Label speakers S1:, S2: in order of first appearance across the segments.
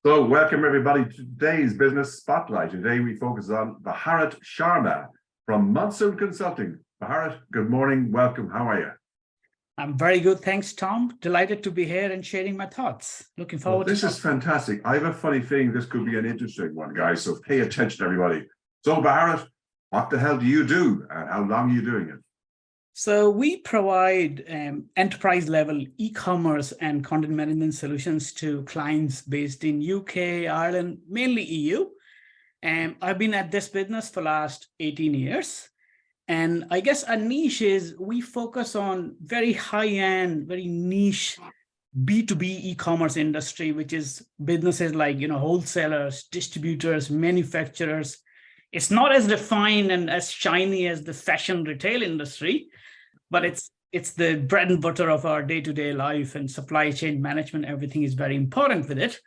S1: So welcome everybody to today's Business Spotlight. Today we focus on Bharat Sharma from Monsoon Consulting. Bharat, good morning. Welcome. How are you?
S2: I'm very good. Thanks, Tom. Delighted to be here and sharing my thoughts. Looking forward
S1: This is fantastic. I have a funny feeling this could be an interesting one, guys. So pay attention, everybody. So Bharat, what the hell do you do and how long are you doing it?
S2: So we provide enterprise level e-commerce and content management solutions to clients based in UK, Ireland, mainly EU. And I've been at this business for the last 18 years. And I guess our niche is we focus on very high-end, very niche B2B e-commerce industry, which is businesses like, wholesalers, distributors, manufacturers. It's not as refined and as shiny as the fashion retail industry, but it's the bread and butter of our day-to-day life, and supply chain management. Everything is very important with it.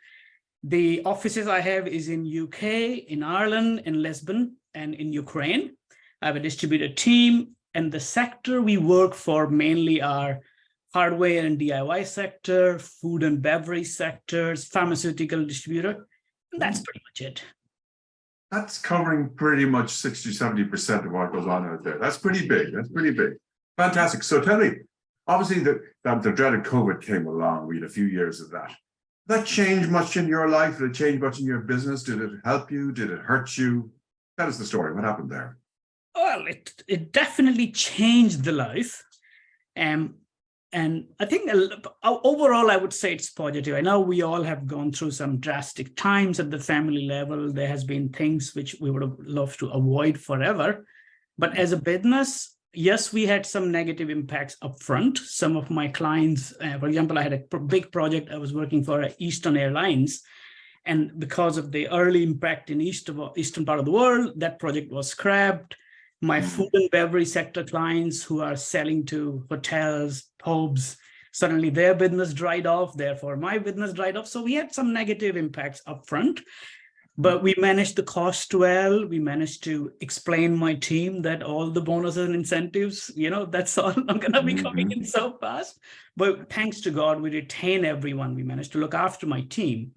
S2: The offices I have is in UK, in Ireland, in Lisbon, and in Ukraine. I have a distributed team, and the sector we work for mainly are hardware and DIY sector, food and beverage sectors, pharmaceutical distributor, and that's pretty much it.
S1: That's covering pretty much 60-70% of what goes on out there. That's pretty big. That's pretty big. Fantastic. So tell me, obviously the dreaded COVID came along. We had a few years of that. Did that change much in your life? Did it change much in your business? Did it help you? Did it hurt you? Tell us the story. What happened there?
S2: Well, it definitely changed the life. And I think overall, I would say it's positive. I know we all have gone through some drastic times at the family level. There has been things which we would have loved to avoid forever. But as a business, yes, we had some negative impacts upfront. Some of my clients, for example, I had a big project I was working for Eastern Airlines. And because of the early impact in eastern part of the world, that project was scrapped. My food and beverage sector clients who are selling to hotels, pubs, suddenly their business dried off, therefore my business dried off. So we had some negative impacts upfront, but we managed the cost well. We managed to explain my team that all the bonuses and incentives, that's all not going to be coming in so fast. But thanks to God, we retain everyone. We managed to look after my team.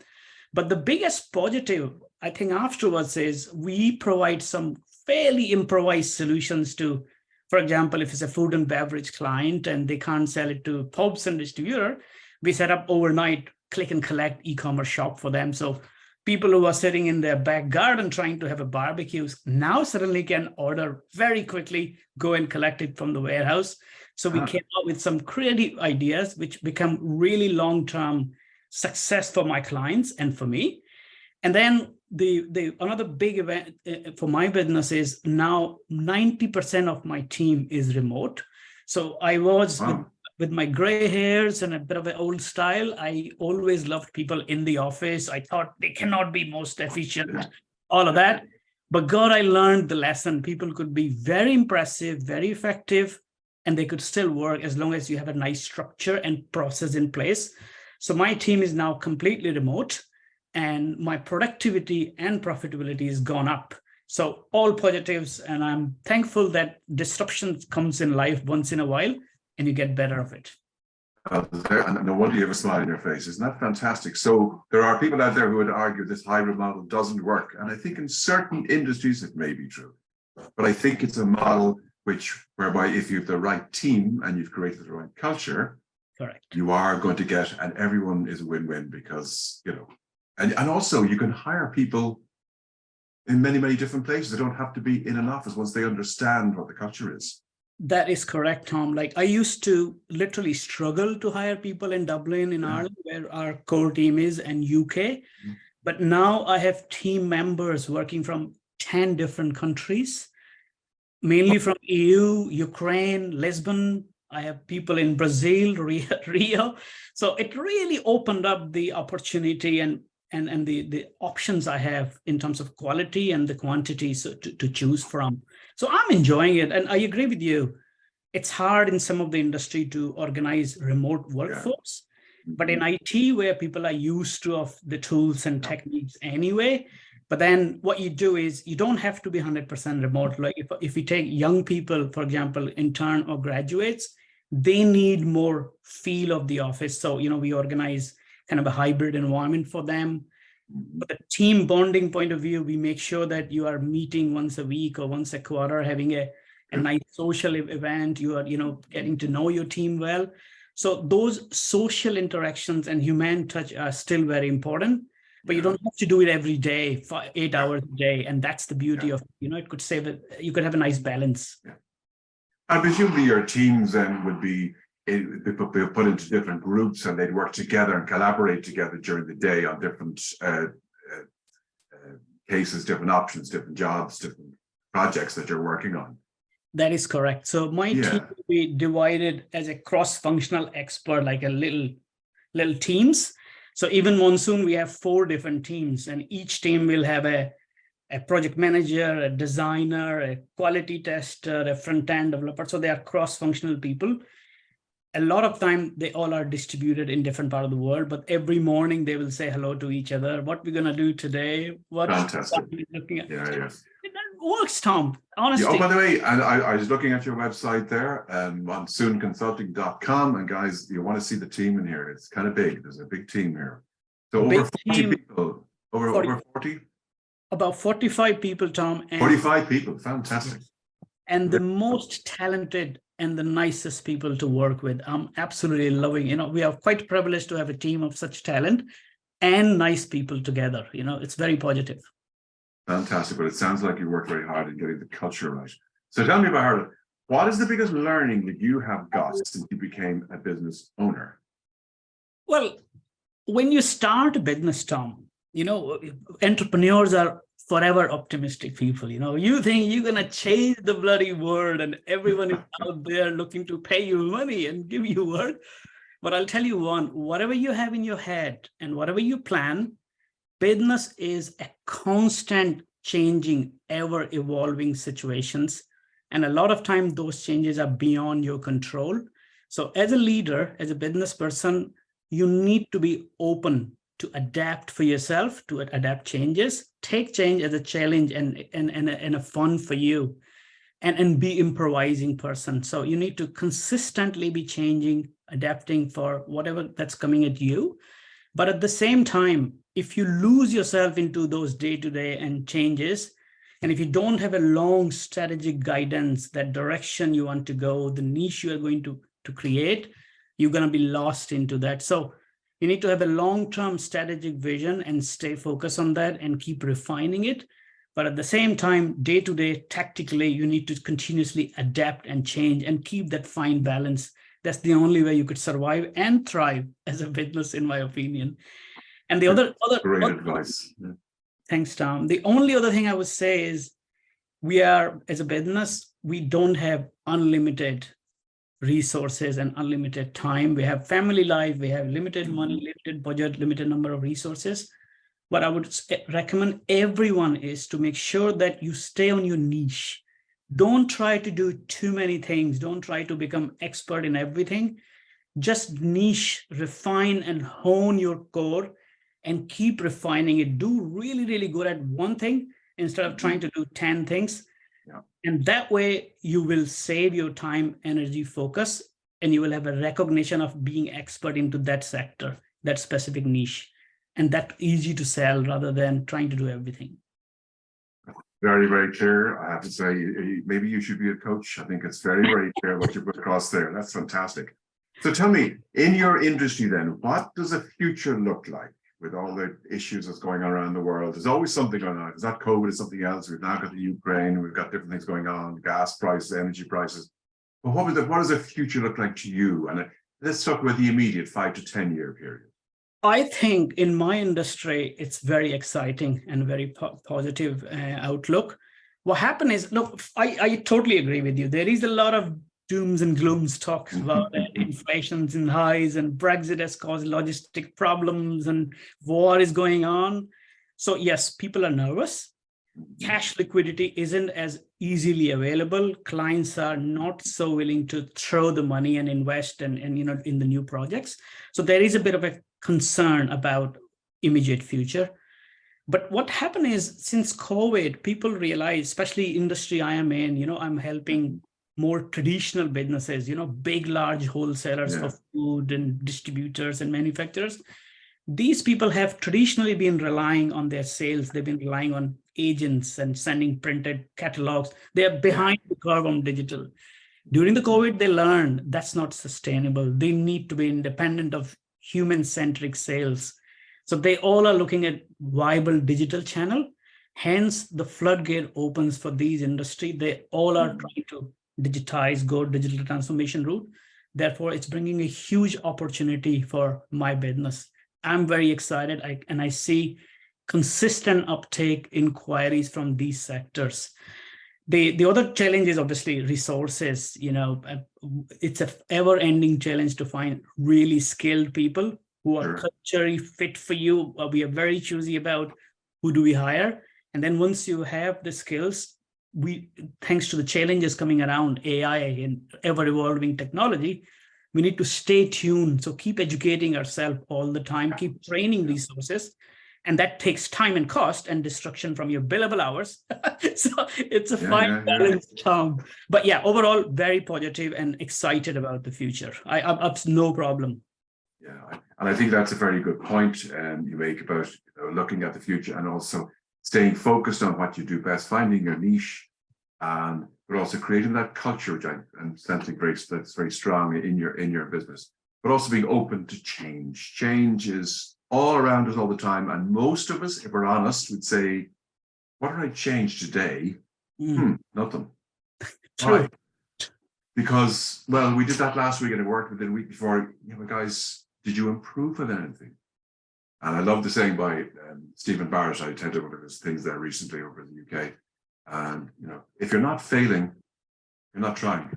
S2: But the biggest positive, I think, afterwards is we provide some fairly improvised solutions to, for example, if it's a food and beverage client and they can't sell it to pubs and distributor, we set up overnight click and collect e-commerce shop for them. So people who are sitting in their back garden trying to have a barbecue now suddenly can order very quickly, go and collect it from the warehouse. So we came up with some creative ideas which become really long-term success for my clients and for me. And then another big event for my business is now 90% of my team is remote. So I was with my gray hairs and a bit of an old style. I always loved people in the office. I thought they cannot be most efficient, all of that. But God, I learned the lesson. People could be very impressive, very effective, and they could still work as long as you have a nice structure and process in place. So my team is now completely remote, and my productivity and profitability has gone up. So all positives, and I'm thankful that disruption comes in life once in a while, and you get better of it.
S1: And no wonder you have a smile on your face. Isn't that fantastic? So there are people out there who would argue this hybrid model doesn't work. And I think in certain industries it may be true. But I think it's a model whereby if you have the right team and you've created the right culture,
S2: correct,
S1: you are going to get, and everyone is a win-win because, and also you can hire people in many, many different places. They don't have to be in an office once they understand what the culture is.
S2: That is correct, Tom. Like I used to literally struggle to hire people in Dublin, in Ireland, where our core team is, and UK. But now I have team members working from 10 different countries, mainly from EU, Ukraine, Lisbon. I have people in Brazil, Rio. So it really opened up the opportunity and the options I have in terms of quality and the quantities to choose from. So I'm enjoying it. And I agree with you. It's hard in some of the industry to organize remote workforce. But in IT, where people are used to of the tools and techniques anyway, but then what you do is you don't have to be 100% remote. Like if we take young people, for example, intern or graduates, they need more feel of the office. So, we organize kind of a hybrid environment for them. But the team bonding point of view, we make sure that you are meeting once a week or once a quarter, having a nice social event. You are, getting to know your team well. So those social interactions and human touch are still very important, but you don't have to do it every day for 8 hours a day. And that's the beauty of, it could save it. You could have a nice balance.
S1: Yeah. And presumably your teams then would be put into different groups and they'd work together and collaborate together during the day on different cases, different options, different jobs, different projects that you're working on.
S2: That is correct. So my team will be divided as a cross-functional expert, like a little teams. So even Monsoon, we have 4 different teams, and each team will have a project manager, a designer, a quality tester, a front-end developer. So they are cross-functional people. A lot of time, they all are distributed in different part of the world, but every morning they will say hello to each other. What we're going to do today?
S1: Fantastic.
S2: Looking at.
S1: Yeah.
S2: It works, Tom, honestly.
S1: Oh, by the way, and I was looking at your website there, monsooncconsulting.com. And guys, you want to see the team in here. It's kind of big. There's a big team here. So over 40 people, over 40?
S2: About 45 people, Tom. And
S1: 45 people, fantastic.
S2: And the most talented and the nicest people to work with. I'm absolutely loving, we are quite privileged to have a team of such talent and nice people together. It's very positive.
S1: Fantastic. But it sounds like you work very hard in getting the culture right. So tell me about Harlan. What is the biggest learning that you have got since you became a business owner?
S2: Well, when you start a business, Tom, entrepreneurs are forever optimistic people. You think you're going to change the bloody world and everyone is out there looking to pay you money and give you work. But I'll tell you whatever you have in your head and whatever you plan, business is a constant changing, ever evolving situations. And a lot of time those changes are beyond your control. So as a leader, as a business person, you need to be open to adapt for yourself, to adapt changes, take change as a challenge and a fun for you, and be improvising person. So you need to consistently be changing, adapting for whatever that's coming at you. But at the same time, if you lose yourself into those day-to-day and changes, and if you don't have a long strategic guidance, that direction you want to go, the niche you are going to create, you're going to be lost into that. So you need to have a long-term strategic vision and stay focused on that and keep refining it. But at the same time, day-to-day, tactically, you need to continuously adapt and change and keep that fine balance. That's the only way you could survive and thrive as a business, in my opinion. And the other
S1: great advice. Yeah.
S2: Thanks, Tom. The only other thing I would say is we are, as a business, we don't have unlimited resources and unlimited time. We have family life, we have limited money, limited budget, limited number of resources. What I would recommend everyone is to make sure that you stay on your niche. Don't try to do too many things. Don't try to become expert in everything. Just niche, refine and hone your core and keep refining it. Do really, really good at one thing instead of trying to do 10 things.
S1: Yeah.
S2: And that way you will save your time, energy, focus, and you will have a recognition of being expert into that sector, that specific niche. And that's easy to sell rather than trying to do everything.
S1: Very, very clear. I have to say, maybe you should be a coach. I think it's very, very clear what you put across there. That's fantastic. So tell me, in your industry then, what does a future look like with all the issues that's going on around the world? There's always something going on. It's not COVID, it's something else. We've now got the Ukraine, we've got different things going on, gas prices, energy prices. But what does the future look like to you? And let's talk about the immediate 5 to 10 year period.
S2: I think in my industry, it's very exciting and very positive outlook. What happened is, look, I totally agree with you. There is a lot of dooms and glooms talks about inflations and highs, and Brexit has caused logistic problems and war is going on. So yes, people are nervous. Cash liquidity isn't as easily available. Clients are not so willing to throw the money and invest and in the new projects. So there is a bit of a concern about immediate future. But what happened is, since COVID, people realize, especially industry I am in, I'm helping more traditional businesses, big, large wholesalers for food and distributors and manufacturers. these people have traditionally been relying on their sales. They've been relying on agents and sending printed catalogs. They're behind the curve on digital. During the COVID, they learned that's not sustainable. They need to be independent of human-centric sales. So they all are looking at viable digital channel. Hence, the floodgate opens for these industry. They all are trying to digitize, go digital transformation route. Therefore, it's bringing a huge opportunity for my business. I'm very excited, and I see consistent uptake inquiries from these sectors. The other challenge is obviously resources. It's a ever-ending challenge to find really skilled people who are culturally fit for you. We are very choosy about who do we hire. And then once you have the skills, thanks to the challenges coming around AI and ever-evolving technology, we need to stay tuned. So keep educating ourselves all the time, keep training resources. And that takes time and cost and destruction from your billable hours. So it's a fine balance, Tom. But yeah, overall, very positive and excited about the future. I've no problem.
S1: Yeah, and I think that's a very good point you make about looking at the future and also staying focused on what you do best, finding your niche, but also creating that culture, which I'm sensing that's very strong in your business, but also being open to change. Change is all around us all the time, and most of us, if we're honest, would say, "What did I change today?" Nothing.
S2: True.
S1: Why? Because, well, we did that last week and it worked within a week before. Guys, did you improve with anything? And I love the saying by Stephen Barrett. I attended one of his things there recently over in the UK. And, if you're not failing, you're not trying.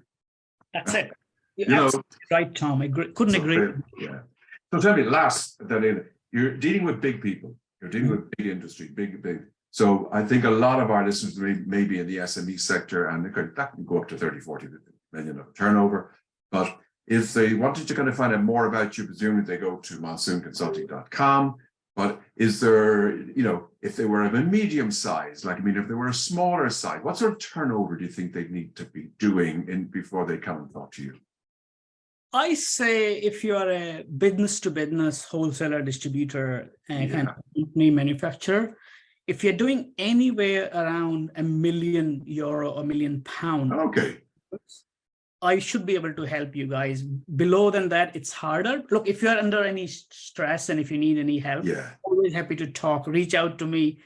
S2: That's it. You're absolutely right, Tom. I couldn't agree.
S1: Yeah. So tell me, you're dealing with big people. You're dealing with big industry, big. So I think a lot of our listeners may be in the SME sector, and that can go up to 30, 40 million of turnover. But if they wanted to kind of find out more about you, presumably they go to monsoonconsulting.com. But is there, if they were of a medium size, if they were a smaller size, what sort of turnover do you think they need to be doing before they come and talk to you?
S2: I say if you are a business-to-business wholesaler, distributor, kind of company manufacturer, if you're doing anywhere around €1 million, £1 million,
S1: okay,
S2: I should be able to help you guys. Below than that, it's harder. Look, if you're under any stress and if you need any help, always happy to talk. Reach out to me.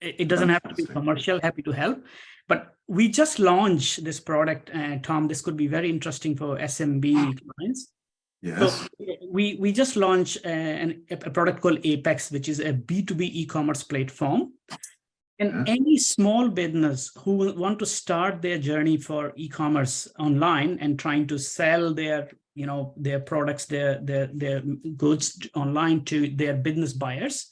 S2: It doesn't have to be commercial. Happy to help. But we just launched this product, Tom. This could be very interesting for SMB clients.
S1: Yes.
S2: So we just launched a product called Apex, which is a B2B e-commerce platform. And any small business who will want to start their journey for e-commerce online and trying to sell their products, their goods online to their business buyers,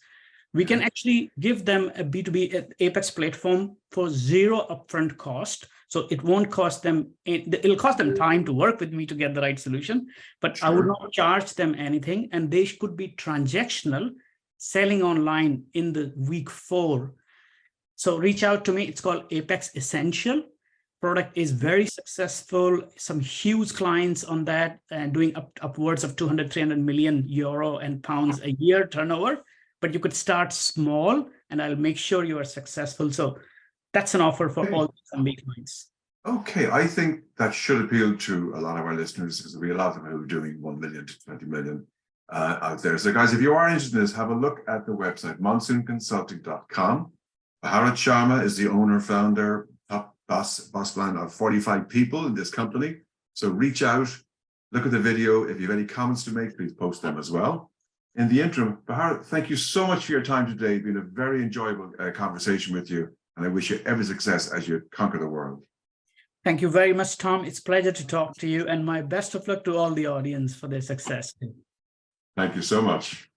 S2: we can actually give them a B2B Apex platform for zero upfront cost. So it won't cost them, it'll cost them time to work with me to get the right solution, but I would not charge them anything. And they could be transactional, selling online in the week 4. So reach out to me. It's called Apex Essential. Product is very successful. Some huge clients on that and doing upwards of 200, 300 million euro and pounds a year turnover. But you could start small and I'll make sure you are successful. So that's an offer for all some big clients.
S1: Okay, I think that should appeal to a lot of our listeners because there'll be a lot of them who are doing 1 million to 20 million out there. So guys, if you are interested in this, have a look at the website, monsoonconsulting.com. Bharat Sharma is the owner, founder, top boss man of 45 people in this company. So reach out, look at the video. If you have any comments to make, please post them as well. In the interim, Bharat, thank you so much for your time today. It's been a very enjoyable conversation with you. And I wish you every success as you conquer the world.
S2: Thank you very much, Tom. It's a pleasure to talk to you and my best of luck to all the audience for their success.
S1: Thank you so much.